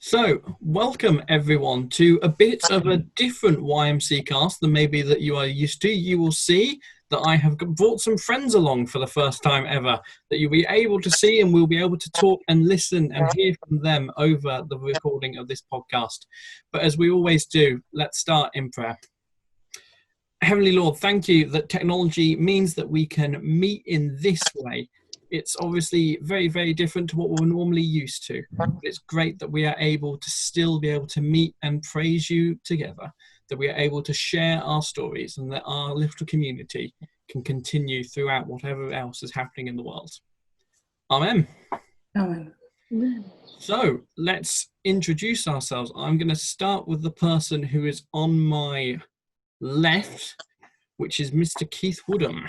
So, welcome everyone to a bit of a different YMCast than maybe that you are used to. You will see that I have brought some friends along for the first time ever that you'll be able to see, and we'll be able to talk and listen and hear from them over the recording of this podcast. But as we always do, let's start in prayer. Heavenly Lord, thank you that technology means that we can meet in this way. It's obviously very, very different to what we're normally used to. But it's great that we are able to still be able to meet and praise you together, that we are able to share our stories and that our little community can continue throughout whatever else is happening in the world. Amen. Amen. So let's introduce ourselves. I'm going to start with the person who is on my left, which is Mr. Keith Woodham.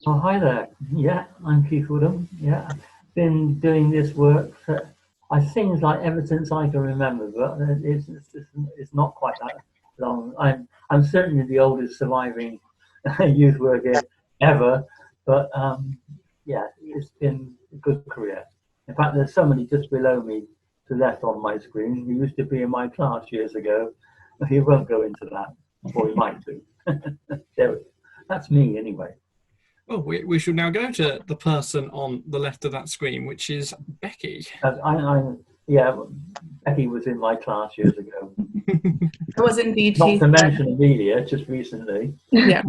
Oh, hi there. Yeah, I'm Keith Woodham. Yeah, I've been doing this work for, I think, like ever since I can remember, but it's not quite that long. I'm certainly the oldest surviving youth worker ever, but yeah, it's been a good career. In fact, there's somebody just below me to left on my screen who used to be in my class years ago. He won't go into that, or he might do. There, that's me anyway. Well, we should now go to the person on the left of that screen, which is Becky. Yeah, Becky was in my class years ago. I was indeed, Not Keith. to mention Amelia, just recently. Yeah,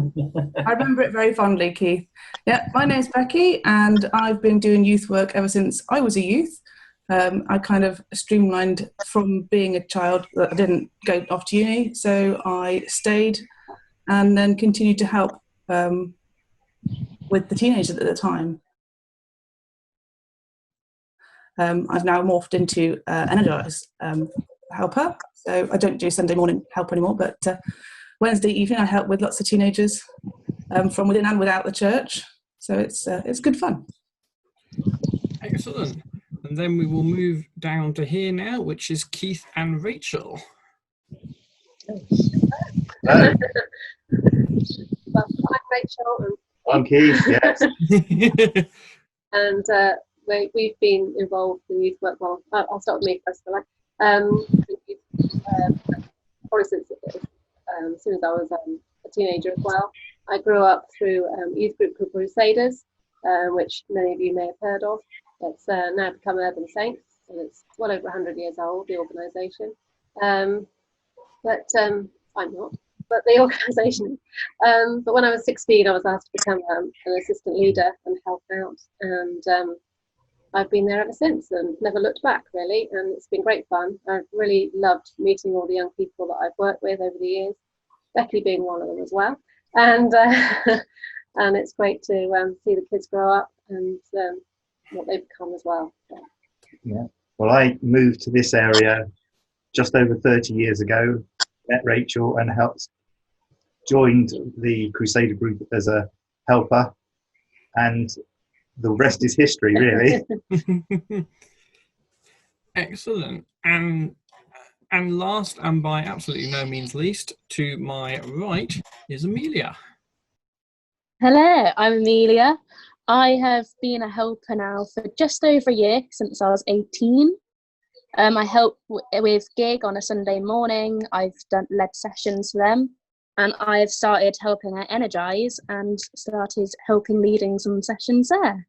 I remember it very fondly, Keith. Yeah, my name's Becky, and I've been doing youth work ever since I was a youth. I kind of streamlined from being a child. I didn't go off to uni, so I stayed and then continued to help with the teenagers at the time. I've now morphed into Energize helper, so I don't do Sunday morning help anymore, but Wednesday evening I help with lots of teenagers from within and without the church, so it's good fun. Excellent. And then we will move down to here now, which is Keith and Rachel. Hello. Well, I'm Rachel. And I'm Keith, yes. And we've been involved in youth work. Well, I'll start with me first of all. Probably since as soon as I was a teenager as well. I grew up through a youth group called Crusaders, which many of you may have heard of. It's now become Urban Saints, and it's well over 100 years old, the organisation. But I'm not. But the organisation. But when I was 16, I was asked to become an assistant leader and help out, and I've been there ever since and never looked back, really. And it's been great fun. I've really loved meeting all the young people that I've worked with over the years, Becky being one of them as well. And and it's great to see the kids grow up and what they've become as well. So. Yeah. Well, I moved to this area just over 30 years ago, met Rachel and joined the Crusader group as a helper, and the rest is history, really. Excellent. And last, and by absolutely no means least, to my right is Amelia. Hello, I'm Amelia. I have been a helper now for just over a year, since I was 18. I help with gig on a Sunday morning. I've led sessions for them, and I've started helping at Energize and started helping leading some sessions there.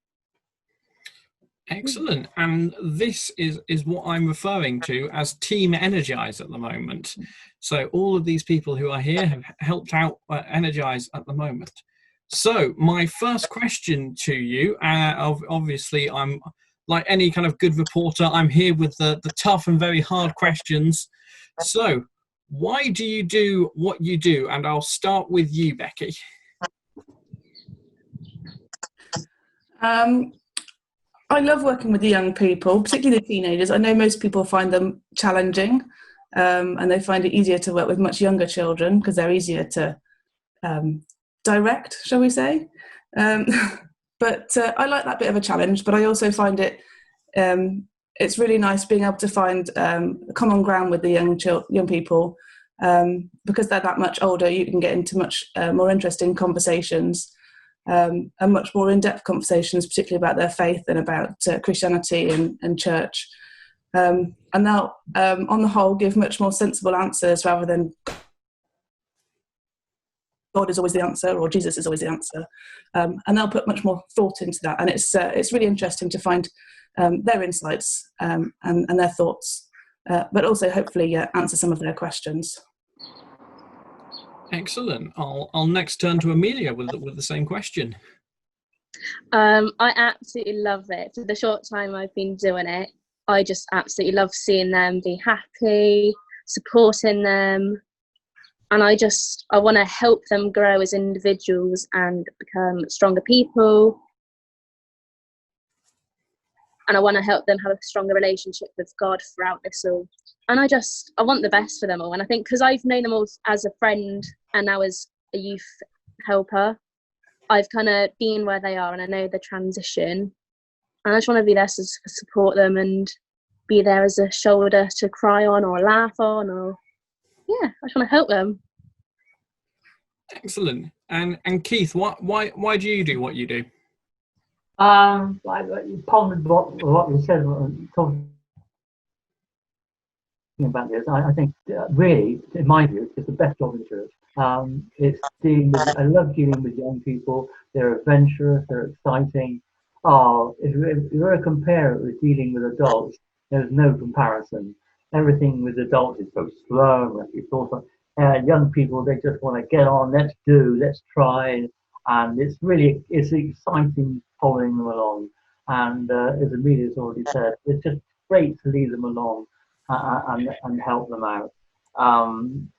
Excellent. And this is what I'm referring to as Team Energize at the moment. So all of these people who are here have helped out Energize at the moment. So my first question to you, obviously I'm like any kind of good reporter, I'm here with the tough and very hard questions. So why do you do what you do? And I'll start with you, Becky. I love working with the young people, particularly the teenagers. I know most people find them challenging, and they find it easier to work with much younger children because they're easier to direct, shall we say. But I like that bit of a challenge, but I also find it's really nice being able to find common ground with the young people, because they're that much older. You can get into much more interesting conversations, and much more in-depth conversations, particularly about their faith and about Christianity and church. and they'll, on the whole, give much more sensible answers rather than God is always the answer or Jesus is always the answer. And they'll put much more thought into that. And it's really interesting to find their insights and their thoughts, but also hopefully answer some of their questions. Excellent. I'll next turn to Amelia with the same question. I absolutely love it. For the short time I've been doing it, I just absolutely love seeing them be happy, supporting them. And I want to help them grow as individuals and become stronger people. And I want to help them have a stronger relationship with God throughout this all. And I want the best for them all. And I think because I've known them all as a friend and now as a youth helper, I've kind of been where they are and I know the transition. And I just want to be there to support them and be there as a shoulder to cry on or laugh on, or I just want to help them. Excellent. And Keith, why do you do what you do? I pondered what you said, talking about this. I think really, in my view, it's the best job in the church. I love dealing with young people. They're adventurous, they're exciting. If you were to compare it with dealing with adults, there's no comparison. Everything with adults is so slow. Young people, they just want to get on, let's try, and it's exciting following them along. And as Amelia's already said, it's just great to lead them along and help them out.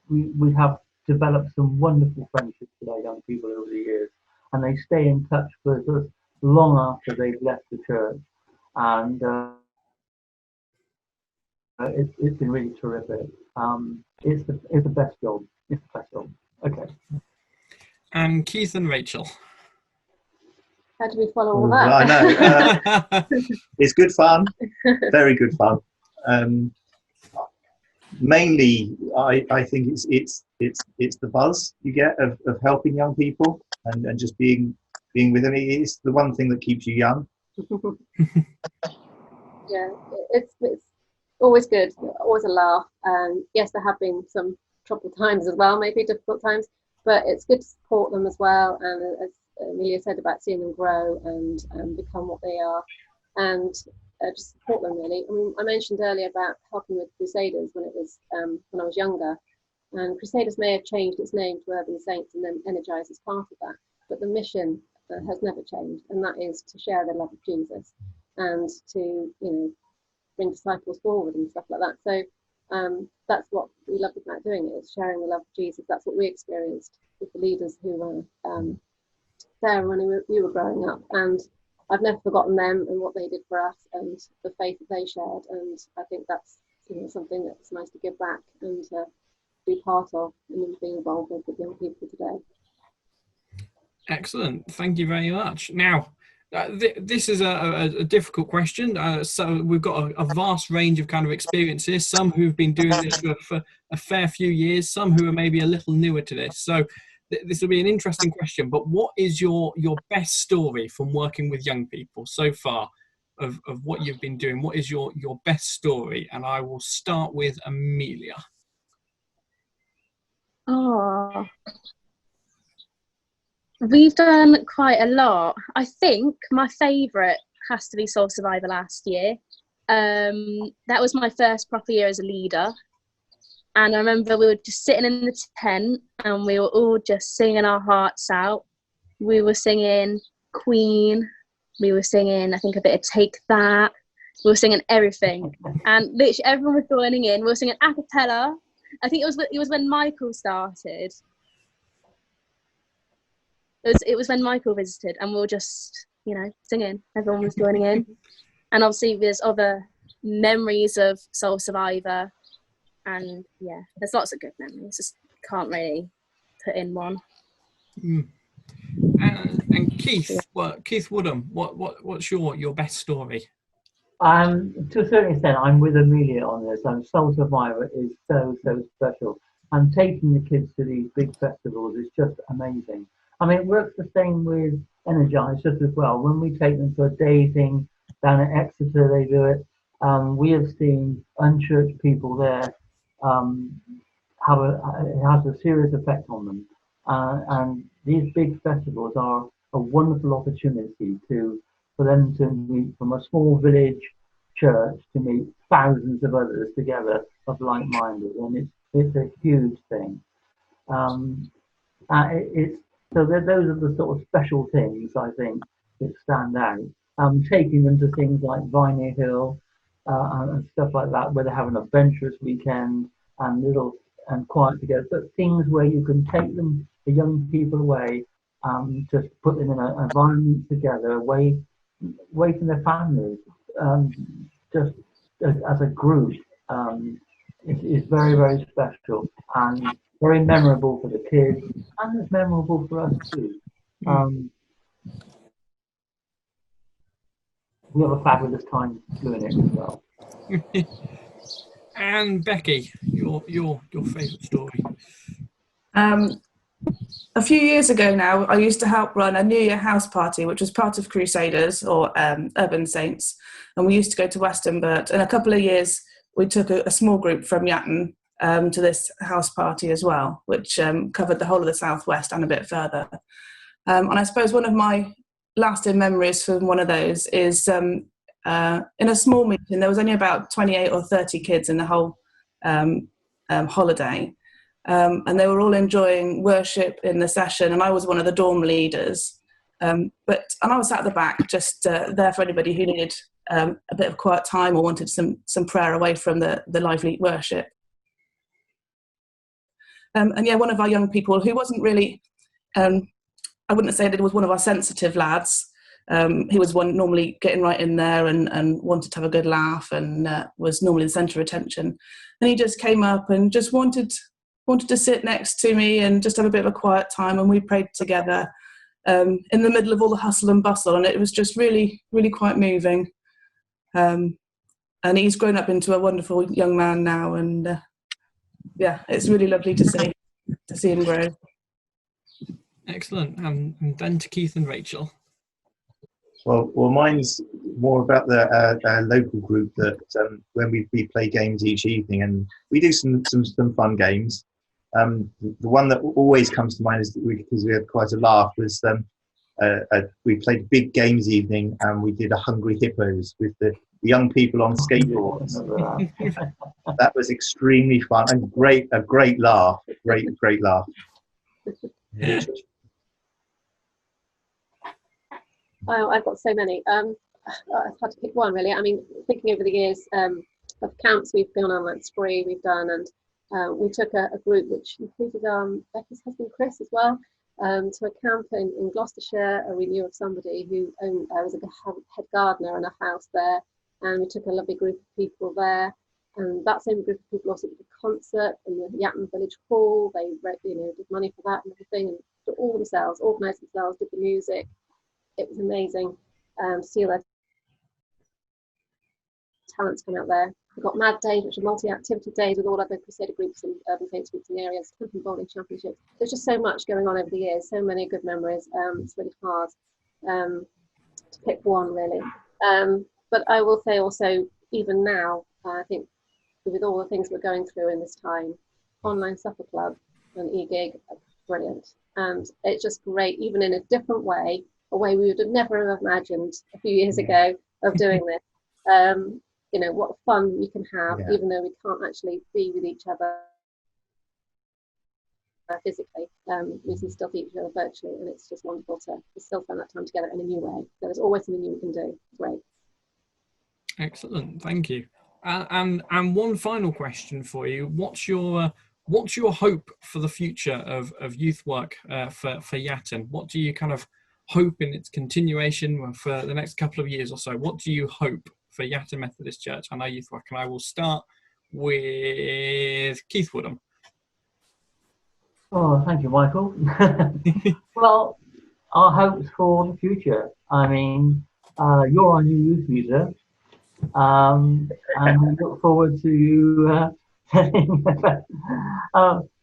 We have developed some wonderful friendships with our young people over the years, and they stay in touch with us long after they've left the church. And it's been really terrific. It's the best job. It's the best job. Okay. And Keith and Rachel. How do we follow all that? I know. It's good fun. Very good fun. Mainly, I think it's the buzz you get of helping young people and just being with them. It's the one thing that keeps you young. Yeah, it's always good, always a laugh. And yes, there have been some troubled times as well, maybe difficult times, but it's good to support them as well. And as Amelia said about seeing them grow and become what they are, and just support them really. I mean, I mentioned earlier about helping with Crusaders when I was younger, and Crusaders may have changed its name to Urban Saints and then Energize as part of that, but the mission has never changed, and that is to share the love of Jesus and to bring disciples forward and stuff like that. So that's what we love about doing it, is sharing the love of Jesus. That's what we experienced with the leaders who were there when we were growing up, and I've never forgotten them and what they did for us and the faith that they shared. And I think that's something that's nice to give back and be part of and be involved with young people today. Excellent. Thank you very much. Now, this is a difficult question. So we've got a vast range of kind of experiences, some who've been doing this for a fair few years, some who are maybe a little newer to this. So this will be an interesting question, but what is your best story from working with young people so far of what you've been doing? What is your best story? And I will start with Amelia. Oh, we've done quite a lot. I think my favourite has to be Soul Survivor last year. That was my first proper year as a leader. And I remember we were just sitting in the tent and we were all just singing our hearts out. We were singing Queen. We were singing, I think, a bit of Take That. We were singing everything. And literally everyone was joining in. We were singing a cappella. I think it was when Michael started. It was when Michael visited and we were just, singing. Everyone was joining in. And obviously there's other memories of Soul Survivor. And yeah, there's lots of good memories. Just can't really put in one. And Keith, Keith Woodham, what's your best story? To a certain extent, I'm with Amelia on this. Soul Survivor is so special, and taking the kids to these big festivals is just amazing. I mean, it works the same with Energize just as well. When we take them to a day thing down at Exeter, they do it. We have seen unchurched people there um, it has a serious effect on them. And these big festivals are a wonderful opportunity for them to meet from a small village church to meet thousands of others together of like-minded, and it's a huge thing. Um, it's so those are the sort of special things I think that stand out. Taking them to things like Viney Hill and stuff like that, where they're having a adventurous weekend and little and quiet together, but things where you can take them, the young people away, just put them in an environment together, away from their families, um, just as a group. It's very, very special and very memorable for the kids, and it's memorable for us too. We have a fabulous time doing it as well. And Becky, your favourite story? A few years ago now, I used to help run a New Year house party, which was part of Crusaders or Urban Saints, and we used to go to Westonbirt. In a couple of years, we took a small group from Yatton to this house party as well, which covered the whole of the southwest and a bit further. And I suppose one of my lasting memories from one of those is in a small meeting. There was only about 28 or 30 kids in the whole holiday. And they were all enjoying worship in the session, and I was one of the dorm leaders. And I was at the back, just there for anybody who needed a bit of quiet time or wanted some prayer away from the lively worship. And yeah, one of our young people who wasn't really, I wouldn't say that he was one of our sensitive lads. He was one normally getting right in there and wanted to have a good laugh and was normally the centre of attention. And he just came up and just wanted to sit next to me and just have a bit of a quiet time, and we prayed together in the middle of all the hustle and bustle, and it was just really, really quite moving. And he's grown up into a wonderful young man now, and yeah, it's really lovely to see him grow. Excellent. And then to Keith and Rachel. Well, mine's more about the local group that when we play games each evening, and we do some fun games. The one that always comes to mind is because we had quite a laugh was we played big games evening, and we did a Hungry Hippos with the young people on skateboards. That was extremely fun and a great laugh, great laugh. Yeah. Oh, I've got so many. I've had to pick one really. I mean, thinking over the years of camps we've been on, like Spree we've done, and we took a group which included Becky's husband Chris as well, to a camp in Gloucestershire. We knew of somebody who was a head gardener in a house there, and we took a lovely group of people there. And that same group of people also did a concert in the Yatton Village Hall. They did money for that and everything, and did all themselves, organised themselves, did the music. It was amazing to see all their talents come out there. We've got Mad Days, which are multi-activity days with all other Crusader groups and Urban Saints groups in areas, camping bowling championships. There's just so much going on over the years, so many good memories. It's really hard to pick one really. But I will say also, even now, I think with all the things we're going through in this time, online supper club and e-gig are brilliant. And it's just great, even in a different way, a way we would have never have imagined a few years ago of doing this. What fun we can have, even though we can't actually be with each other physically. We can still see each other virtually, and it's just wonderful to still spend that time together in a new way. There's always something new we can do. Great. Excellent, thank you. And one final question for you: what's your hope for the future of youth work for Yatton? What do you kind of hope in its continuation for the next couple of years or so? What do you hope for Yatton Methodist Church and our youth work? And I will start with Keith Woodham. Oh, thank you, Michael. Well, our hopes for the future. I mean, you're our new youth leader, and we look forward to you. But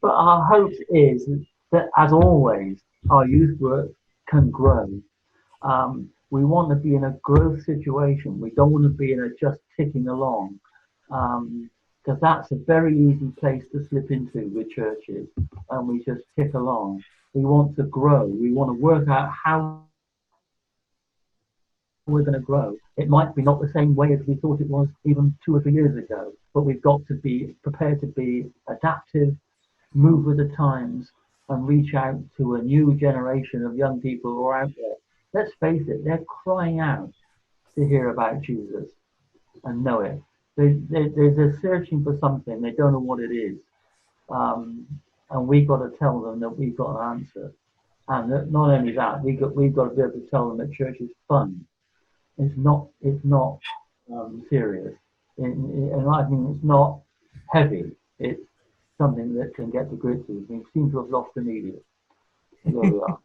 our hopes is that, as always, our youth work can grow. we want to be in a growth situation. We don't want to be in a just ticking along, because that's a very easy place to slip into with churches, and we just tick along. We want to grow. We want to work out how we're going to grow. It might be not the same way as we thought it was even 2 or 3 years ago, but we've got to be prepared to be adaptive, move with the times, and reach out to a new generation of young people who are out there. Let's face it, they're crying out to hear about Jesus and know it. They're searching for something. They don't know what it is. And we've got to tell them that we've got an answer. And that not only that, we've got to be able to tell them that church is fun. It's not serious. And I think it's not heavy. It's something that can get to grips with. We seem to have lost the media. There we are.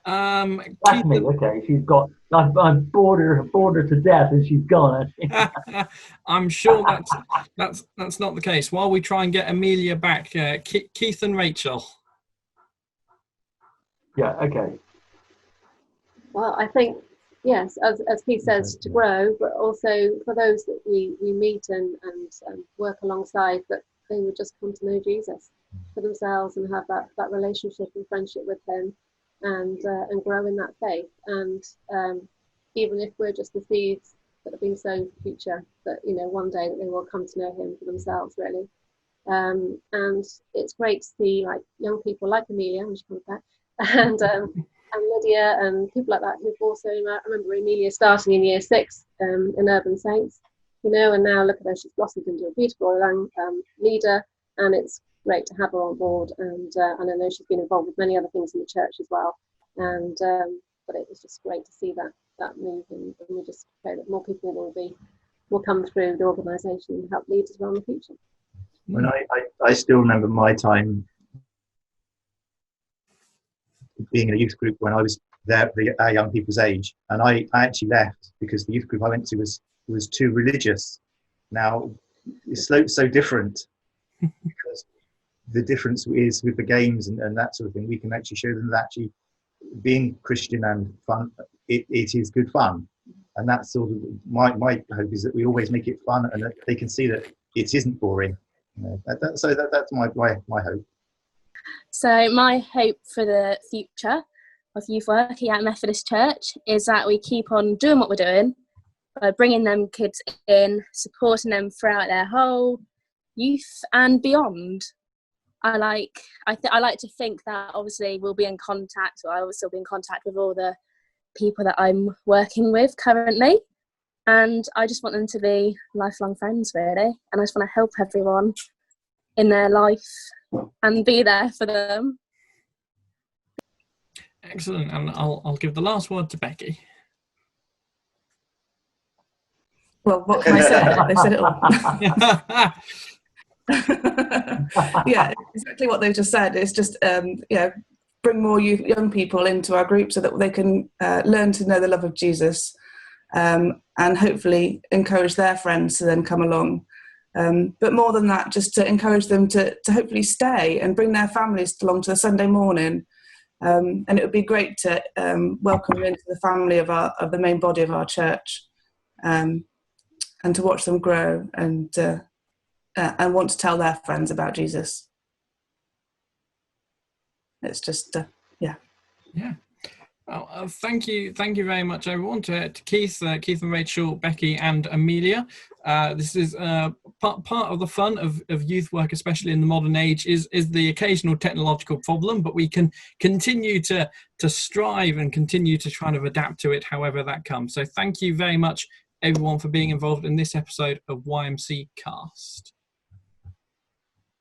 That's me. Okay, she's got. I've bored her to death, and she's gone. I'm sure that's not the case. While we try and get Amelia back, Keith and Rachel. Yeah. Okay. Well, I think yes, as Keith says, to grow, but also for those that we meet and work alongside, that they would just come to know Jesus for themselves and have that relationship and friendship with him, and grow in that faith. And even if we're just the seeds that are being sown for the future, that one day that they will come to know him for themselves, really. And it's great to see like young people like Amelia, when she comes back, and Lydia and people like that who've also, I remember Amelia starting in year 6 in Urban Saints, and now look at her, she's blossomed into a beautiful young leader, and it's great to have her on board. And I know she's been involved with many other things in the church as well. And but it was just great to see that move, and we just pray that more people will come through the organisation and help lead as well in the future. When I still remember my time being in a youth group when I was there, our young people's age, and I actually left because the youth group I went to was too religious. Now it's so different, because the difference is with the games and that sort of thing. We can actually show them that actually being Christian and fun, it is good fun, and that's sort of my hope, is that we always make it fun and that they can see that it isn't boring. That's my hope. So my hope for the future of youth work here at Methodist Church is that we keep on doing what we're doing, by bringing them kids in, supporting them throughout their whole youth and beyond. I like to think that obviously we'll be in contact, or I will still be in contact with all the people that I'm working with currently, and I just want them to be lifelong friends, really, and I just want to help everyone in their life and be there for them. Excellent, and I'll give the last word to Becky. Well, what can I say? They said it all. Yeah, exactly what they've just said. It's just bring more young people into our group so that they can learn to know the love of Jesus, and hopefully encourage their friends to then come along. But more than that, just to encourage them to hopefully stay and bring their families along to the Sunday morning. And it would be great to welcome them into the family of the main body of our church, and to watch them grow and want to tell their friends about Jesus. It's just, yeah. Well, thank you very much, everyone. To Keith and Rachel, Becky and Amelia. This is part of the fun of youth work, especially in the modern age, is the occasional technological problem, but we can continue to strive and continue to try to adapt to it however that comes. So thank you very much, everyone, for being involved in this episode of YMCast.